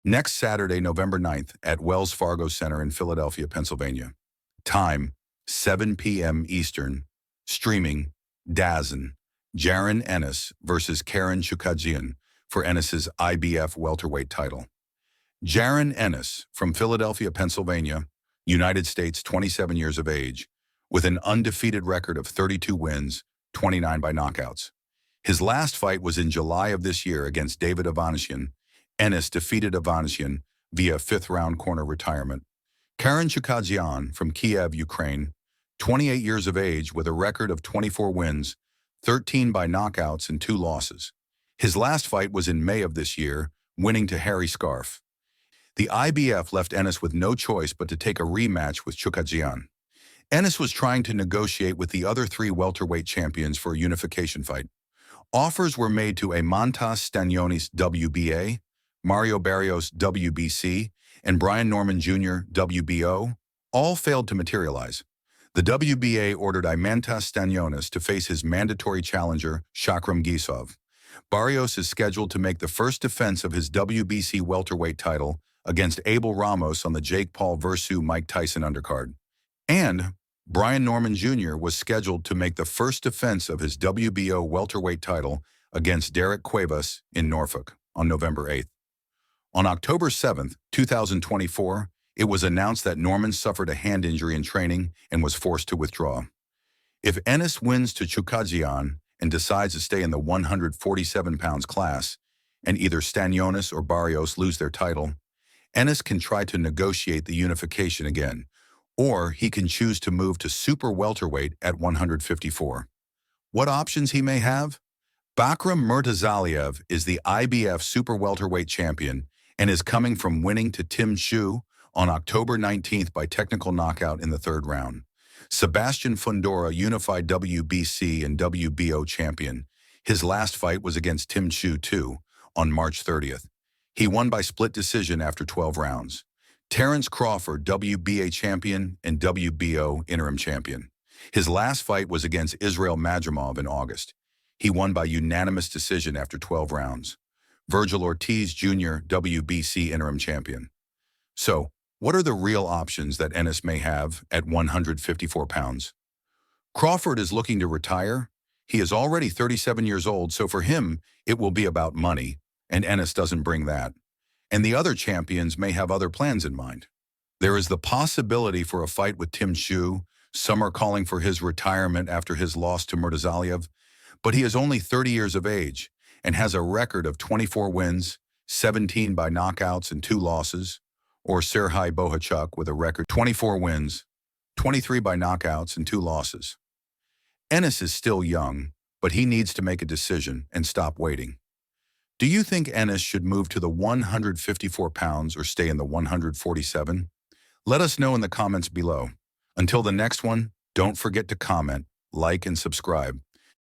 Next Saturday, November 9th at Wells Fargo Center in Philadelphia, Pennsylvania. Time, 7 p.m. Eastern. Streaming, DAZN. Jaron Ennis versus Karen Chukhadzhian for Ennis's IBF welterweight title. Jaron Ennis, from Philadelphia, Pennsylvania, United States, 27 years of age, with an undefeated record of 32 wins, 29 by knockouts. His last fight was in July of this year against David Avanesyan. Ennis defeated Avanesyan via fifth-round corner retirement. Karen Chukhadzhian, from Kiev, Ukraine, 28 years of age with a record of 24 wins, 13 by knockouts and 2 losses. His last fight was in May of this year, winning to Harry Scarff. The IBF left Ennis with no choice but to take a rematch with Chukhadzhian. Ennis was trying to negotiate with the other 3 welterweight champions for a unification fight. Offers were made to Eimantas Stanionis WBA, Mario Barrios WBC, and Brian Norman Jr. WBO. All failed to materialize. The WBA ordered Eimantas Stanionis to face his mandatory challenger, Shakram Gisov. Barrios is scheduled to make the first defense of his WBC welterweight title against Abel Ramos on the Jake Paul vs. Mike Tyson undercard. And Brian Norman Jr. was scheduled to make the first defense of his WBO welterweight title against Derek Cuevas in Norfolk on November 8th. On October 7, 2024, it was announced that Norman suffered a hand injury in training and was forced to withdraw. If Ennis wins to Chukhadzhian and decides to stay in the 147 pounds class, and either Stanionis or Barrios lose their title, Ennis can try to negotiate the unification again, or he can choose to move to super welterweight at 154. What options he may have? Bakram Murtazaliev is the IBF super welterweight champion and is coming from winning to Tim Tszyu on October 19th by technical knockout in the 3rd round. Sebastian Fundora, unified WBC and WBO champion. His last fight was against Tim Tszyu too, on March 30th. He won by split decision after 12 rounds. Terence Crawford, WBA champion and WBO interim champion. His last fight was against Israel Madrimov in August. He won by unanimous decision after 12 rounds. Virgil Ortiz Jr., WBC interim champion. So, what are the real options that Ennis may have at 154 pounds? Crawford is looking to retire. He is already 37 years old, so for him, it will be about money, and Ennis doesn't bring that. And the other champions may have other plans in mind. There is the possibility for a fight with Tim Tszyu. Some are calling for his retirement after his loss to Murtazaliev, but he is only 30 years of age and has a record of 24 wins, 17 by knockouts and 2 losses, or Serhii Bohachuk with a record 24 wins, 23 by knockouts and 2 losses. Ennis is still young, but he needs to make a decision and stop waiting. Do you think Ennis should move to the 154 pounds or stay in the 147? Let us know in the comments below. Until the next one, don't forget to comment, like, and subscribe.